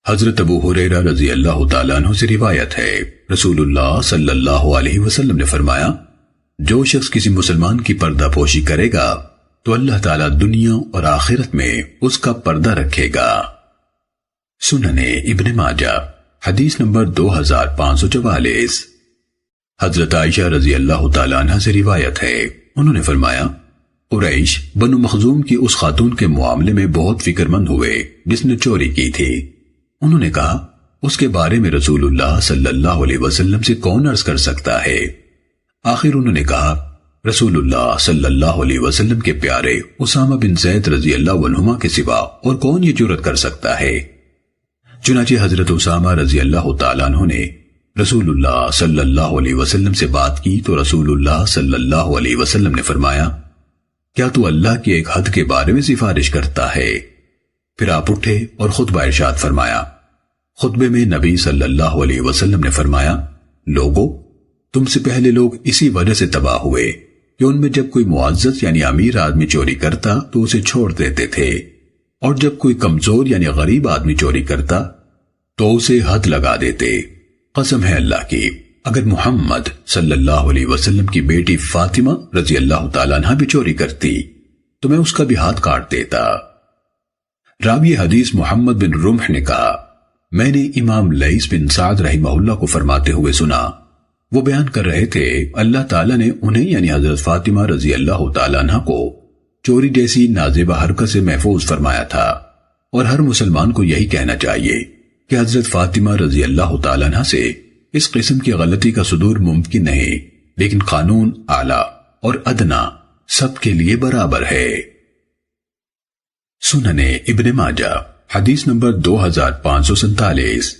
حضرت ابو ہریرہ رضی اللہ تعالیٰ عنہ سے روایت ہے، رسول اللہ صلی اللہ علیہ وسلم نے فرمایا، جو شخص کسی مسلمان کی پردہ پوشی کرے گا تو اللہ تعالیٰ دنیا اور آخرت میں اس کا پردہ رکھے گا۔ سننے ابن ماجہ حدیث نمبر 2544۔ حضرت عائشہ رضی اللہ تعالیٰ عنہ سے روایت ہے، انہوں نے فرمایا، قریش بنو مخزوم کی اس خاتون کے معاملے میں بہت فکر مند ہوئے جس نے چوری کی تھی۔ انہوں نے کہا، اس کے بارے میں رسول اللہ صلی اللہ علیہ وسلم سے کون عرض کر سکتا ہے؟ آخر انہوں نے کہا، رسول اللہ صلی اللہ علیہ وسلم کے پیارے اسامہ بن زید رضی اللہ عنہما کے سوا اور کون یہ جرأت کر سکتا ہے؟ چنانچہ حضرت اسامہ رضی اللہ تعالیٰ عنہ نے رسول اللہ صلی اللہ علیہ وسلم سے بات کی تو رسول اللہ صلی اللہ علیہ وسلم نے فرمایا، کیا تو اللہ کی ایک حد کے بارے میں سفارش کرتا ہے؟ پھر آپ اٹھے اور خطبہ ارشاد فرمایا۔ خطبے میں نبی صلی اللہ علیہ وسلم نے فرمایا، لوگو، تم سے پہلے لوگ اسی وجہ سے تباہ ہوئے کہ ان میں جب کوئی معزز یعنی امیر آدمی چوری کرتا تو اسے چھوڑ دیتے تھے، اور جب کوئی کمزور یعنی غریب آدمی چوری کرتا تو اسے حد لگا دیتے۔ قسم ہے اللہ کی، اگر محمد صلی اللہ علیہ وسلم کی بیٹی فاطمہ رضی اللہ تعالیٰ عنہ بھی چوری کرتی تو میں اس کا بھی ہاتھ کاٹ دیتا۔ راوی حدیث محمد بن رمح نے کہا، میں نے امام لیث بن سعد رحمہ اللہ کو فرماتے ہوئے سنا، وہ بیان کر رہے تھے، اللہ تعالیٰ نے انہیں یعنی حضرت فاطمہ رضی اللہ تعالیٰ عنہ کو چوری جیسی نازیبہ حرکت سے محفوظ فرمایا تھا، اور ہر مسلمان کو یہی کہنا چاہیے کہ حضرت فاطمہ رضی اللہ تعالیٰ عنہ سے اس قسم کی غلطی کا صدور ممکن نہیں، لیکن قانون اعلیٰ اور ادنا سب کے لیے برابر ہے۔ سننے ابن ماجہ حدیث نمبر 2547۔